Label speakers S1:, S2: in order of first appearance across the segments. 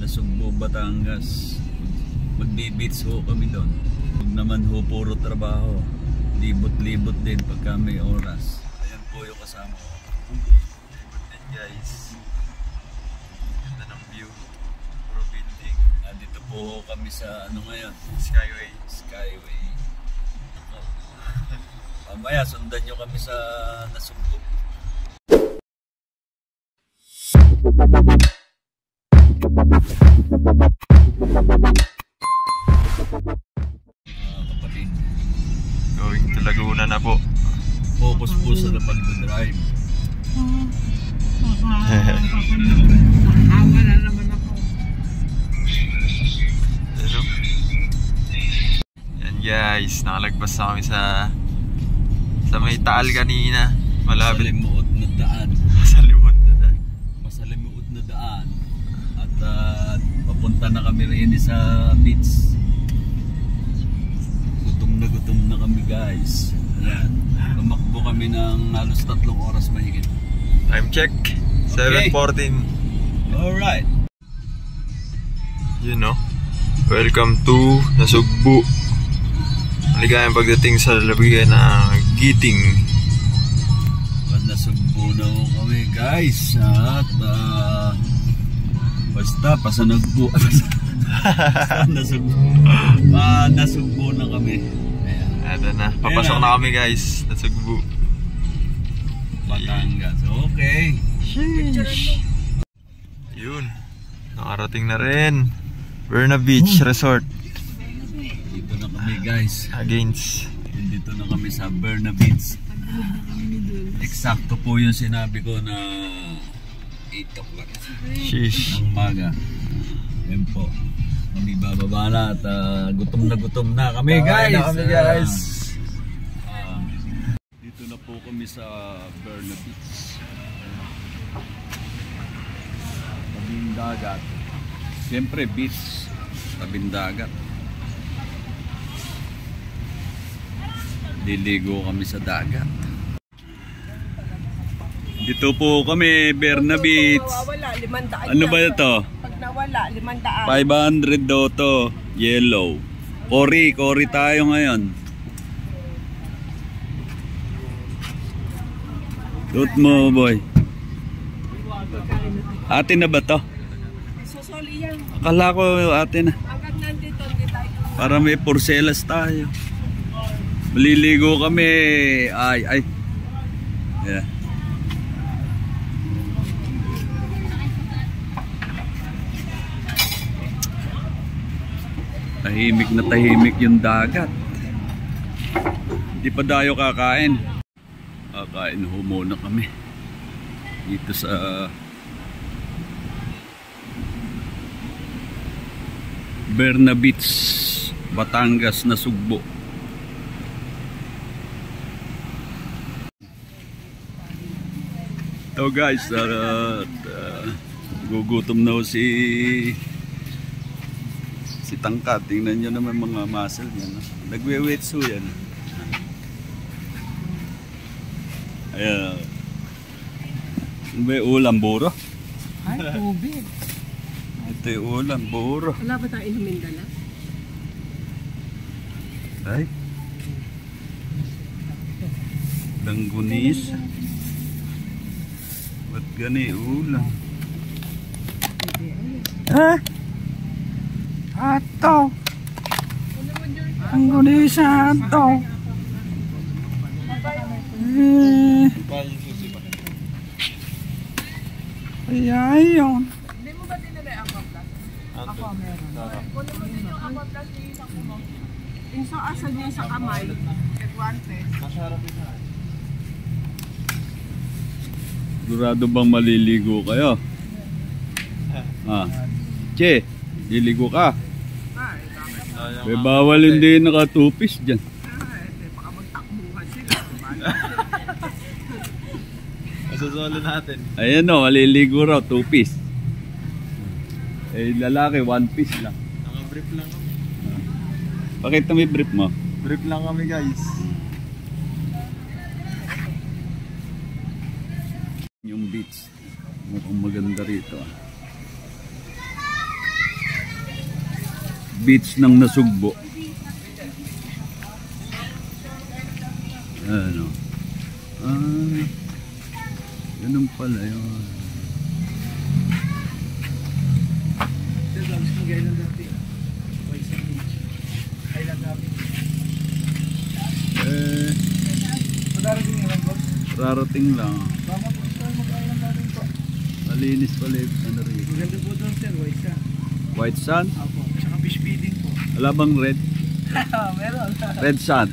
S1: Nasugbo, Batangas. Magbi-beach ho kami doon. Huwag naman ho puro trabaho. Libot-libot din pagka may oras. Ayan po yung kasama ko. Libot din guys. Ganda ng view. Puro building. Dito po kami sa ano ngayon? Skyway. Skyway. Mamaya sundan nyo kami sa Nasugbo. Kapatid,
S2: going to Laguna na po.
S1: focus po sa pag-drive.
S3: Awa na naman ako.
S2: Hello. Yan guys, nakalagpas na kami sa may Taal kanina. Malapit.
S1: Masalimuot na daan.
S2: Masalimuot na daan.
S1: Masalimuot na daan. At papunta na kami rin sa beach. Gutom na kami guys. Ayan. Tumakbo kami ng halos 3 oras mahigit.
S2: Time check, 7:14.
S1: Alright.
S2: You know, welcome to Nasugbo. Maligayang pagdating sa labigan ng Giting.
S1: Nasugbo na ho kami guys. At basta pasanagbo. Nasugbo na kami. Ayan.
S2: Ito na, papasok na kami guys. Nasugbo,
S1: Batangas. Okay.
S2: Sheesh. Yun, nakarating na rin Berna Beach Resort.
S1: Dito na kami guys.
S2: Against
S1: Dito na kami sa Berna Beach. Eksakto po yung sinabi ko na 8 o'clock
S2: sheesh.
S1: ng umaga. Yan po. Kami bababa na at gutom na kami guys. Dito na po kami sa Berna Beach. Tabing dagat. Siyempre beach. Tabing dagat. Liligo kami sa dagat. Dito po kami, Berna Beach.
S3: Nawawala, 500.
S1: Ano ba ito?
S3: Pag nawala, 500.
S1: 500 daw to. Yellow. Kori tayo ngayon. Loot mo boy. Atin na ba to?
S3: Susoli yan.
S1: Akala ko atin na.
S3: Hanggang nandito, hindi tayo.
S1: Para may porcelas tayo. Maliligo kami. Ay. Yeah. Tahimik yung dagat. Hindi pa tayo kakain. Kakain ho muna kami dito sa Berna Beach, Batangas, Nasugbo. So guys, gugutom na ho si Tangkat. Tingnan nyo naman mga muscle yan. Nagwe-weights ho yan. Ayan. May ulam, buro?
S3: Ay, tubig.
S1: Ito yung ulam, buro.
S3: Wala ba tayo inumin dala?
S1: Ay. Langgunis. Ba't gani ulam? Ha? Ato. Langgunis ato. Ayun.
S3: Hindi mo ba dinala yung aquaplas? Ako meron. Kunin mo din yung aquaplas yung isa ko mo. Yung sa asal niya sa kamay. Guantes.
S1: Sigurado bang maliligo kayo? Che, liligo ka. May bawal hindi nakatupis dyan.
S3: Baka magtakbuhan sila.
S2: Masasolo natin.
S1: Ayan o, maliligo raw, 2 piece. Eh, lalaki, 1 piece lang.
S2: Naka-brief lang kami.
S1: Pakita mo yung brief mo.
S2: Brief lang kami guys.
S1: Yung beach, mukhang maganda rito. beach ng Nasugbo. Ano? Ganun pala yun. Rarating lang. Malinis pala yung ano rin.
S4: Maganda po doon sir, white sand.
S1: White sand?
S4: Opo, tsaka fish feeding po.
S1: Wala bang red?
S4: Meron.
S1: Red sand.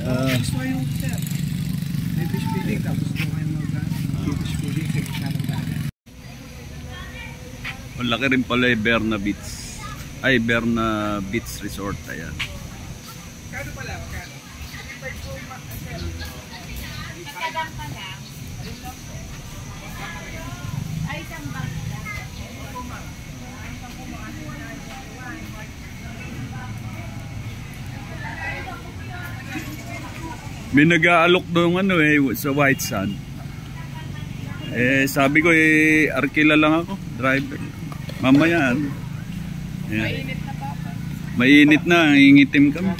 S4: Gusto ko yung sir. May fish feeding, tapos doon kayo mag-fish feeding sa gitna ng dagat.
S1: Malaki rin pala yung Berna Beach. Ay, Berna Beach Resort. Ayan.
S4: Kano pala?
S3: Kadang pa lang. Ay, isang bang lang.
S1: May nag-aalok doon ano sa White Sand. Sabi ko arkila lang ako, driver. Mamaya.
S3: Mainit na papa.
S1: Mainit na, ingitim kami.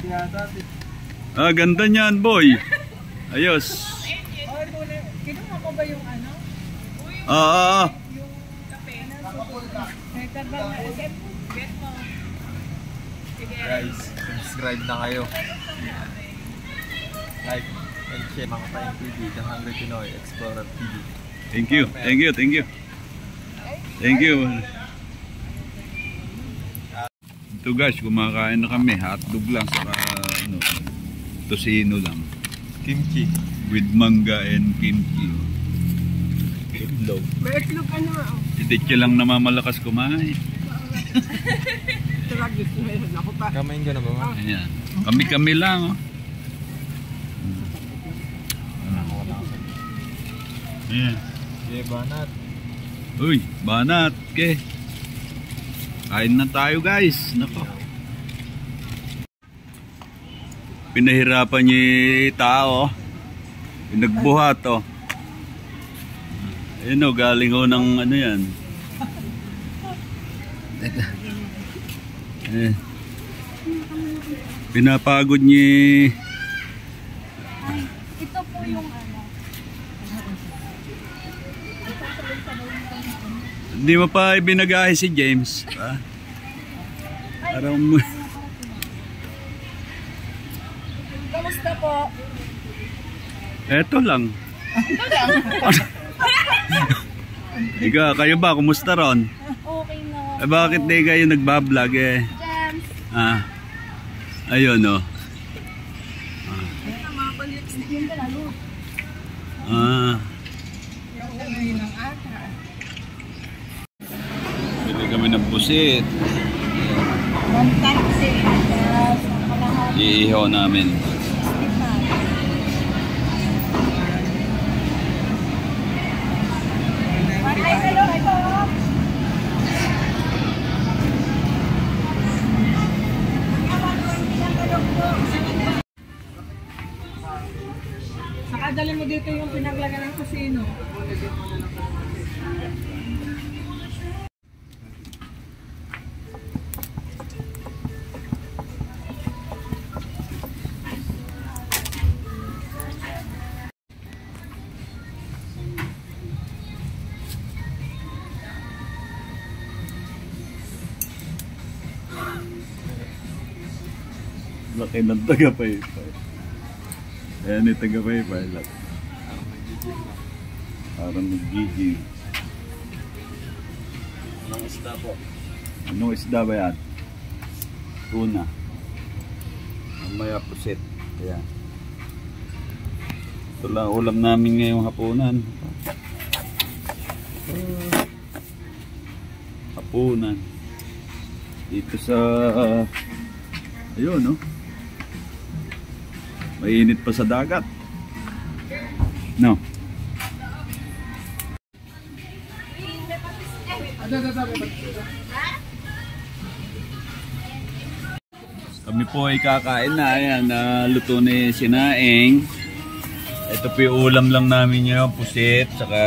S1: Ganda niyan, boy. Ayos.
S3: Kinuha ko ba yung ano? Yung kape na may tabang na get mo. Sige.
S2: Guys, subscribe na kayo. Like and share mga Payong TV, The Hungry Pinoy Explorer TV.
S1: Thank you. Ito guys, kumakain na kami. Hotdog lang, saka tosino lang.
S2: Kimchi.
S1: With mangga and kimchi. Itlog.
S3: May itlog ka naman.
S1: Ititya lang namamalakas kumain.
S3: Tragis na yun. Ako pa.
S2: Kamain ka na ba ma?
S1: Ayan. Kami lang. Ayan.
S2: Yeah, banat.
S1: Uy, banat. Okay. Kain na tayo guys. Nako. Pinahirapan niya yung tao. Pinagbuhat oh. Ayun o, galing ho ng ano yan. Pinapagod niya.
S3: Ito po yung ano.
S1: Hindi mo pa ibinagahe si James. Parang
S3: Kamusta po?
S1: eto lang. Ika, kayo ba? Kumusta ron?
S3: Okay na.
S1: Bakit di kayo nagbablog
S3: James.
S1: Ayun o. Bili kami ng pusit. Iihaw namin.
S3: Nakadali mo dito yung pinaglagan ng kusino.
S1: Laki ng taga-paypay. Ayan yung taga-paypay. Parang mag-gigil.
S2: Anong isda po?
S1: Anong isda ba yan? Tuna. Mamaya pusit. Ayan. Ito lang ulam namin ngayong hapunan. Hapunan. Dito sa... ayun, no? Mainit pa sa dagat. No? Kami po ay kakain na. Ayan, luto ni Sinaing. ito po yung ulam lang namin yun, pusit, saka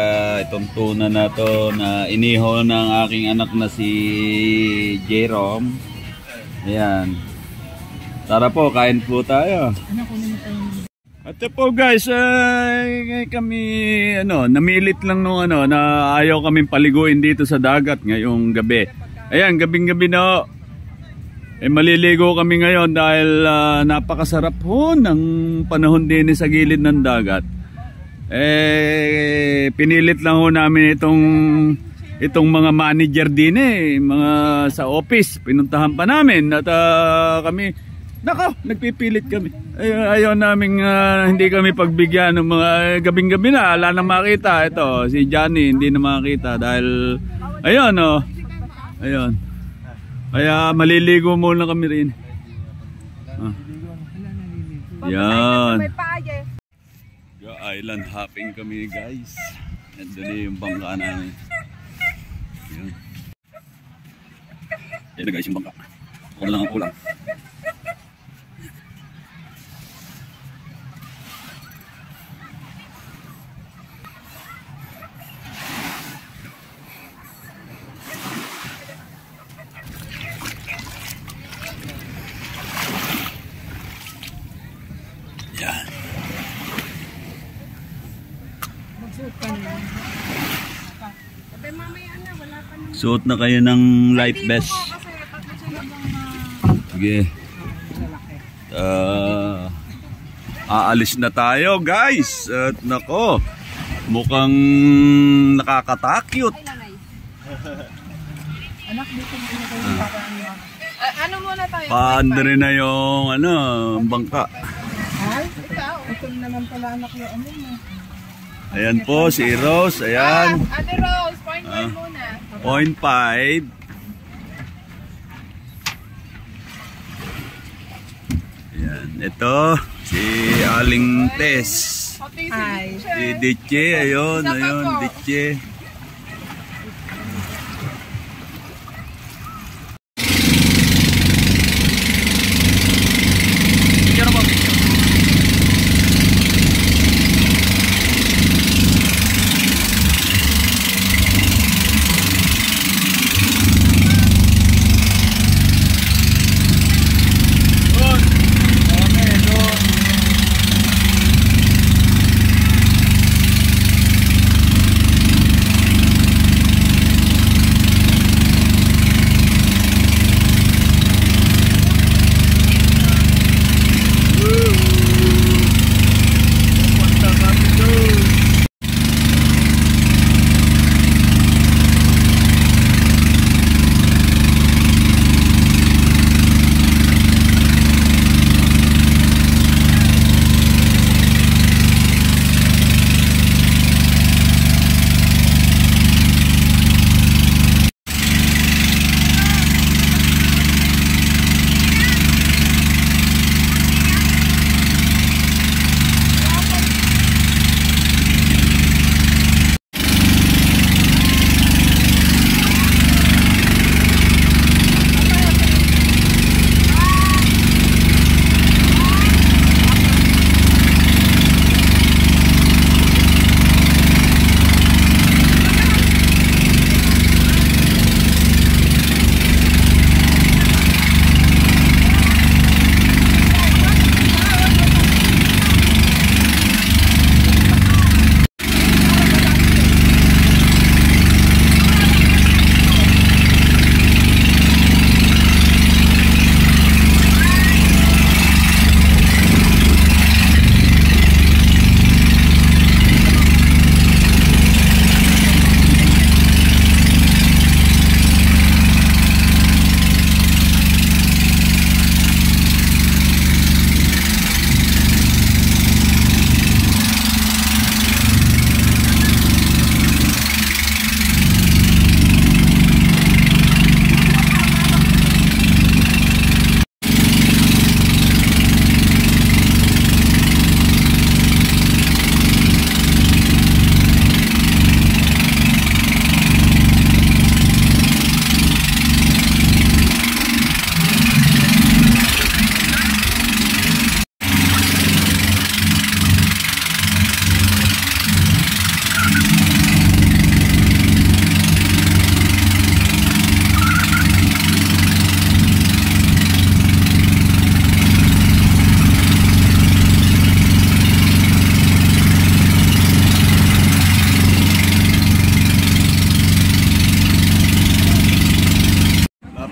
S1: itong tuna na to na inihaw ng aking anak na si Jerome. Ayan. Tara po, kain po tayo. At po guys, kami namilit lang nung na ayaw kaming paliguin dito sa dagat ngayong gabi. Ayan, gabing-gabi na. Maliligo kami ngayon dahil napakasarap ho ng panahon din sa gilid ng dagat. Pinilit lang ho namin itong mga manager din mga sa office. Pinuntahan pa namin at kami, nagpipilit kami. Ayaw namin hindi kami pagbigyan ng mga gabing-gabi na. Wala nang makita. Ito, si Johnny hindi na makita dahil ayun ayun. Kaya maliligo muna kami rin. Yan. Island hopping kami guys. Nandun yung bangka namin. Yan. Yan na guys yung bangka. Ako na lang ang kulang. Suot na kayo ng life vest. Sige. Aalis na tayo guys. At nako, mukhang nakakatakyot.
S3: Anak, dito muna tayo. Ano muna tayo?
S1: Paandar na yung bangka.
S3: Ay, ito naman pala anak yung mo.
S1: Ayan po si Rose. Ayan.
S3: Ate Rose, 0.5 muna.
S1: 0.5. Ayan. Ito si Aling Tess.
S3: Hi.
S1: Si Diche. Ayun. Diche.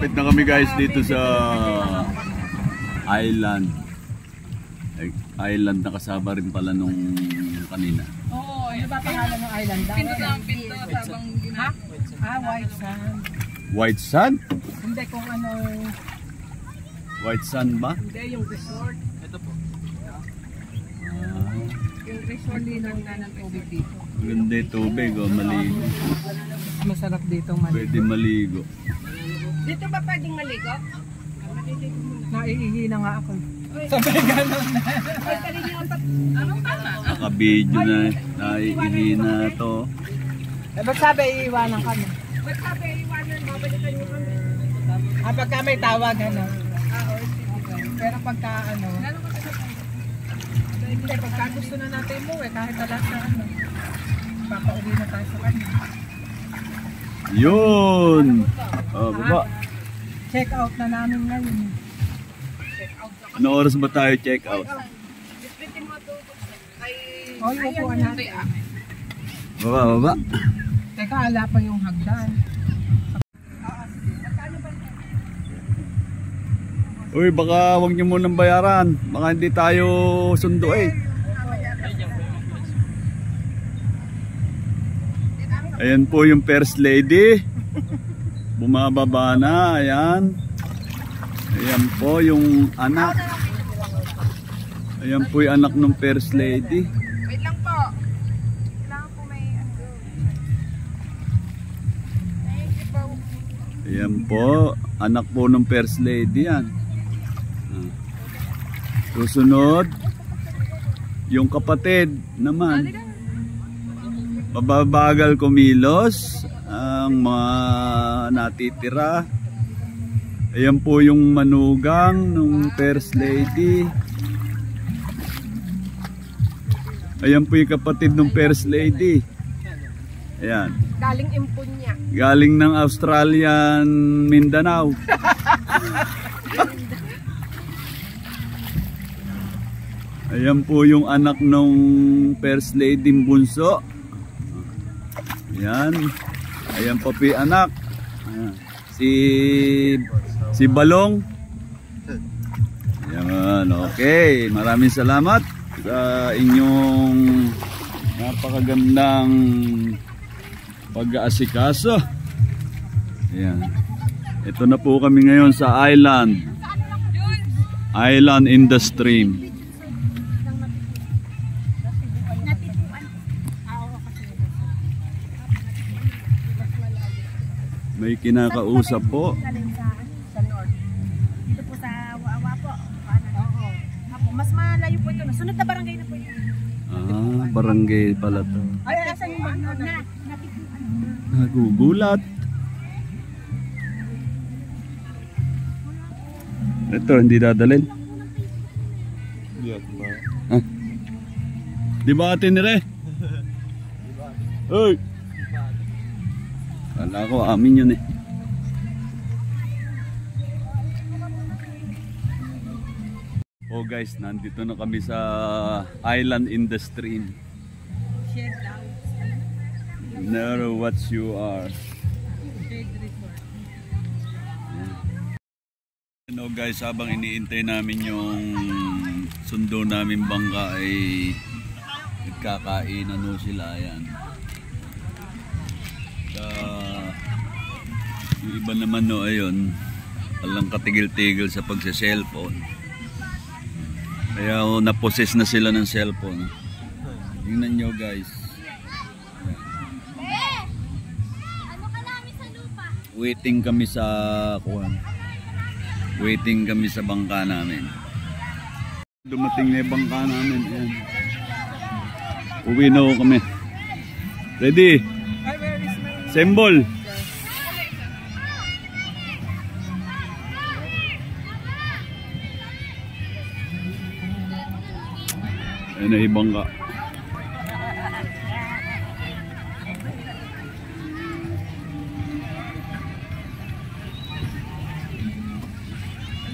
S1: Malapit na kami guys dito sa island. Island na kasama rin pala nung kanina.
S3: Oo, ano ba pangalan ng island? Pindot lang, pindot. Ha? White sand.
S1: White sand?
S3: Hindi kung ano.
S1: White sand ba?
S3: Hindi, yung resort. Ito po. Yung resort dito ng tubig dito.
S1: Maganda yung tubig, oh, maligo.
S3: Masarap dito maligo.
S1: Pwede maligo.
S3: Dito ba pwedeng maligo? Naiihi na nga ako. Sabay gano'n na. Anong tama?
S1: Nakabidyo na, naiihi na to.
S3: Ba't sabi iiwanan kami? Ba't sabi iiwanan mo? Balikan nyo kami. Pagka may tawag, ano? Pero pagka ano? Hindi, pagka gusto na natin mo kahit alas na ano. Papauwi na tayo sa kanya.
S1: Yun! Oh, baba.
S3: Check out na namin ngayon.
S1: Ano oras ba tayo check out?
S3: Oh, yung upuan natin.
S1: Baba, baba.
S3: Teka, ala pa yung hagdan.
S1: Uy, baka wag niyo munang bayaran. Baka hindi tayo sunduin. Ayan po yung first lady. Bumababa na, ayan. Ayan po yung anak. Ayan po yung anak ng first lady.
S3: Wait lang po. Kailangan po may ano.
S1: Ayan po, anak po ng first lady yan. Susunod, yung kapatid naman. Mababagal kumilos ang mga natitira. Ayan po yung manugang ng first lady. Ayan po yung kapatid ng first lady. Ayan.
S3: Galing Impunya.
S1: Galing ng Australian Mindanao. Ayan po yung anak ng first lady bunso. Ayan. Ayan pa po yung anak. Ayan. Si Balong. Ayan. Okay. Maraming salamat sa inyong napakagandang pag-aasikaso. Ayan. Ito na po kami ngayon sa island. Island in the stream. May kinakausap po.
S5: Dito po sa Wawa po. Oo. Mas malayo po ito. Sunod na barangay na po ito.
S1: Ah, barangay pala to.
S3: Ay, asan yung bag na?
S1: Nagugulat. Ito, hindi dadalhin. Ha? Di ba atin nire? Uy! Kala ko amin yun eh. Oh guys, nandito na kami sa island in the stream. Never what you are. You know guys, habang iniintay namin yung sundo namin bangka ay nagkakain ano sila yan. Yung iba naman no ayun, walang katigil-tigil sa pagsa-cellphone. Kaya na-possess na sila ng cellphone. Tingnan nyo guys.
S5: Ano ka namin sa lupa?
S1: Waiting kami sa kuwan. Waiting kami sa bangka namin. Dumating na yung bangka namin. Ayan. Uwi na ho kami. Ready? Symbol. Ayan na yung bangka.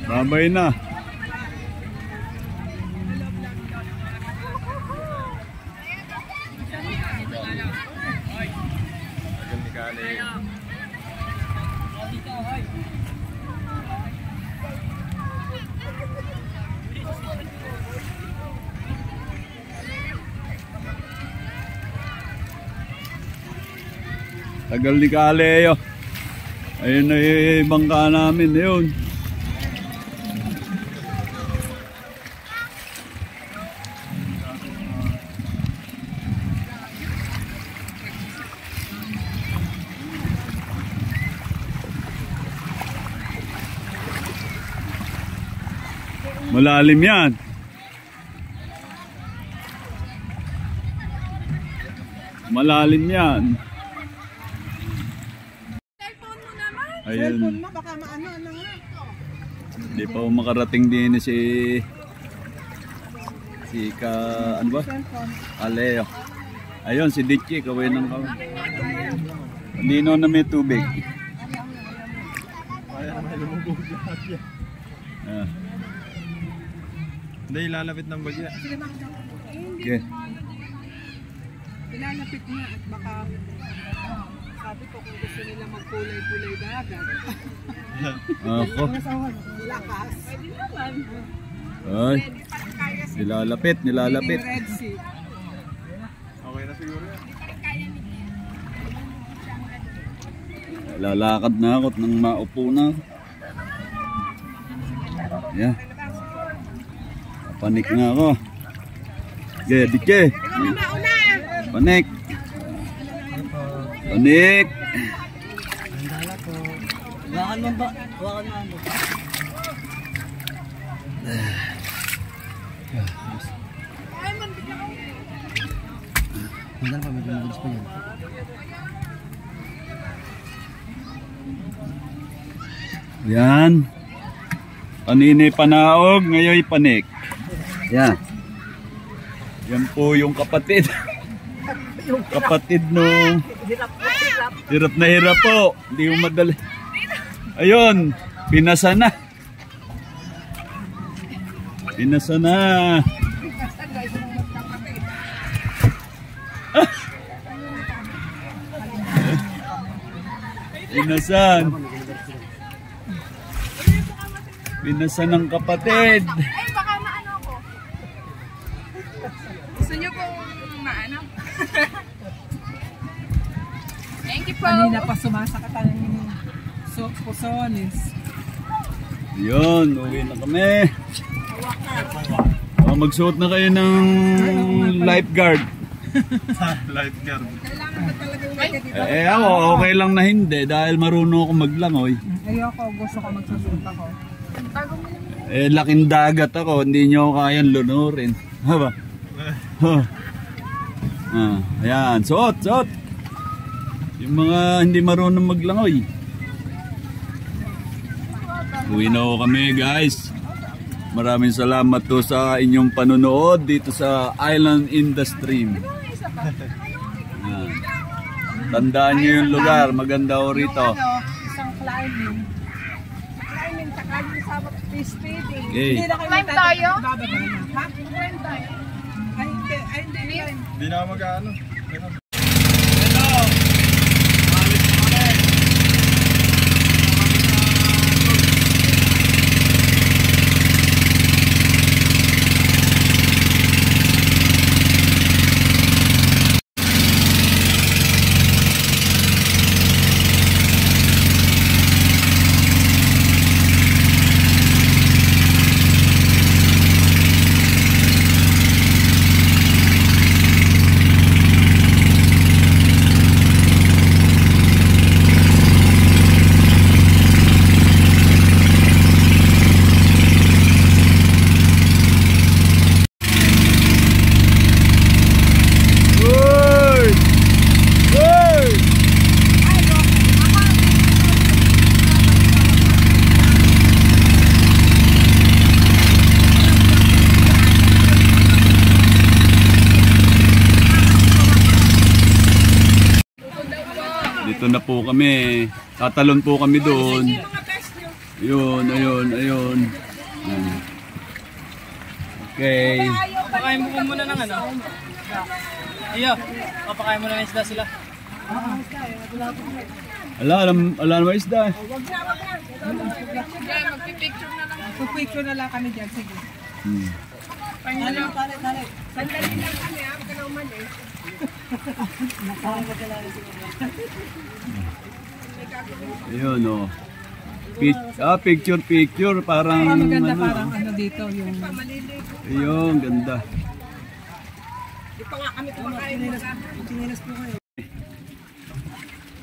S1: Babay na. Tagal ni Kaleo. Ayun na yung bangka namin. Ayun. Malalim yan. Malalim yan. Ayun.
S3: Cellphone mo, baka maano nga.
S1: Hindi pa makarating din si ano ba? Aleo. Ayun si Dichi, kawin ng kawin. Lino na may tubig. Ah.
S2: Hindi, ilalapit ng bagya.
S1: Okay.
S3: Ilalapit nga at baka sabi ko kung gusto nila magkulay-kulay dagat.
S1: Ako.
S3: Lakas. Pwede naman.
S1: Ay. Nilalapit.
S3: Red Sea.
S2: Okay na siguro yan.
S1: Lalakad na ako nang maupo na. Yeah. Panik na ako. Okay, Diche. Panik. Panik.
S4: Hawakan mo ba? Hawakan mo. Mandal pa, medyo mabilis pa yan.
S1: Yan. Kanina panaog, ngayon panik. Yan. Yan po yung kapatid. Kapatid nung hirap na hirap po. Hindi mo madali. Ayun, pinasa na. Pinasa na. Pinasan. Pinasan ng kapatid.
S5: Ay, baka maano ako. Gusto niyo kung maano? Thank you po.
S3: Kanina pa sumasakatan ng pusones.
S1: Yun, uwi na kami. Magsuot na kayo ng lifeguard.
S2: Lifeguard.
S1: Ako, okay lang na hindi dahil marunong ako maglangoy.
S3: Ayoko, gusto ko magsusuot ako.
S1: Laking dagat ako, hindi nyo kayang lunurin. Haba? Ayan, suot. Yung mga hindi marunong maglangoy. Uwi na ako kami guys. Maraming salamat to sa inyong panonood dito sa Island in the Stream. Tandaan nyo yung lugar, maganda ho rito.
S3: Isang climbing. Climbing, saka yung sa fish feeding.
S1: Okay.
S3: Hindi na kayo
S5: Climb tayo?
S3: bababa na. Ha? Climb tayo? Ay, hindi.
S2: Hindi na ako mag-ano.
S1: Dito na po kami. Tatalon po kami doon. Ayun. Okay.
S4: Papakain mo muna ng ano? Iyo, papakain mo na ng isda sila.
S1: Alam mo isda.
S3: Pupicture na lang kami dyan, sige.
S1: Hmm.
S3: Dali.
S5: Sandali lang kami, ako ka na umalis.
S1: Ayun o. Picture parang
S3: Maganda
S1: ano,
S3: parang ano dito yung...
S1: ayun, ganda.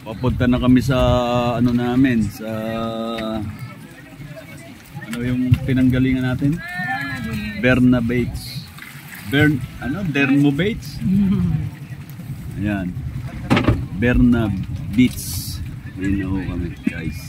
S1: Papunta na kami sa ano namin, sa ano yung pinanggalingan natin? Berna Bates. Dermo Bates? Ayan. Berna Beach. Ayun na ho kami, guys.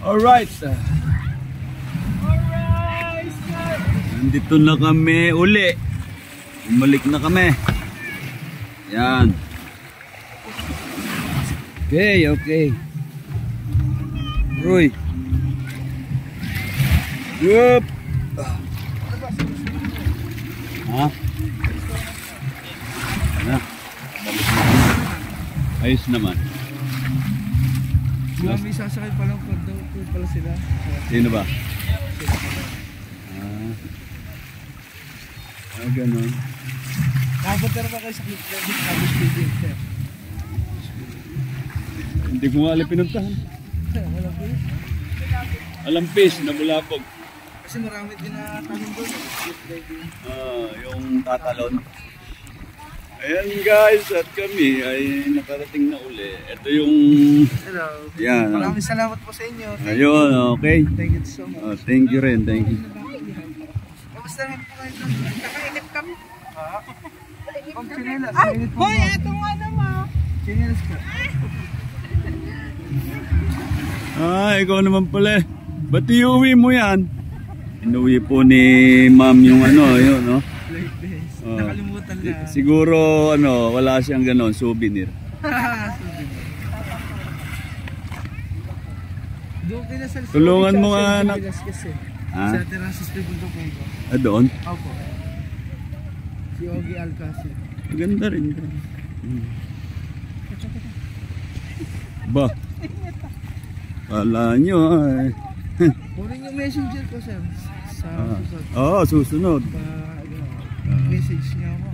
S1: Alright. Nandito na kami uli. Umalik na kami. Yan. Okay. Roy. Yup. Ha? Ano? Ayos naman.
S4: May sasakay pa lang pala sila.
S1: Sino ba? Ganun.
S4: Nakapunta na ba kayo sa Cliff Levy? Tapos speeding, sir.
S1: Hindi ko nga alam pinuntahan.
S4: Wala po yun.
S1: Alampis na Bulabog.
S4: Kasi marami din na tanong doon. Cliff Levy.
S1: Yung tatalon. Ayan guys, at kami ay nakarating na uli. Ito yung...
S4: Hello.
S1: Yan.
S4: Maraming salamat po sa inyo.
S1: Ayun, okay.
S4: Thank you so much.
S1: Thank you rin, thank you.
S4: Kamusta naman po kayo doon?
S3: Nakainip kami.
S4: Pag chinelas.
S3: Ay, boy, etong ano mo.
S4: Chinelas po.
S1: Ikaw naman pala. Ba't iuwi mo yan? Inuwi po ni ma'am yung ano, yun, no?
S4: Like this. Nakalimutan na.
S1: Siguro, wala siyang ganon, souvenir.
S4: Doon kayo sa
S1: Tulungan mo nga, anak.
S4: Kasi.
S1: Ha?
S4: Sa Terraces Pipunto po ito.
S1: Doon?
S4: Opo. Si Ogie Alcacil.
S1: Maganda rin. Ba? Kala nyo ay.
S4: Kunin yung messenger ko, sir. Sa susunod.
S1: Susunod.
S4: Message niya ako.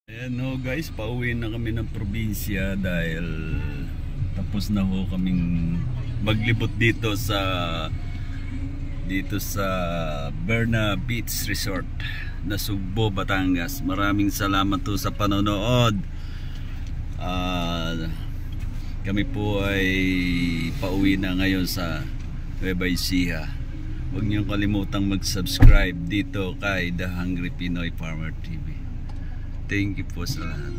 S1: Ayan ho guys, pauwi na kami ng probinsya dahil tapos na ho kaming maglibot dito sa Berna Beach Resort na Sugbo, Batangas. Maraming salamat po sa panonood. Kami po ay pauwi na ngayon sa Nueva Ecija. Huwag niyong kalimutang mag-subscribe dito kay The Hungry Pinoy Farmer TV. Thank you po sa lahat.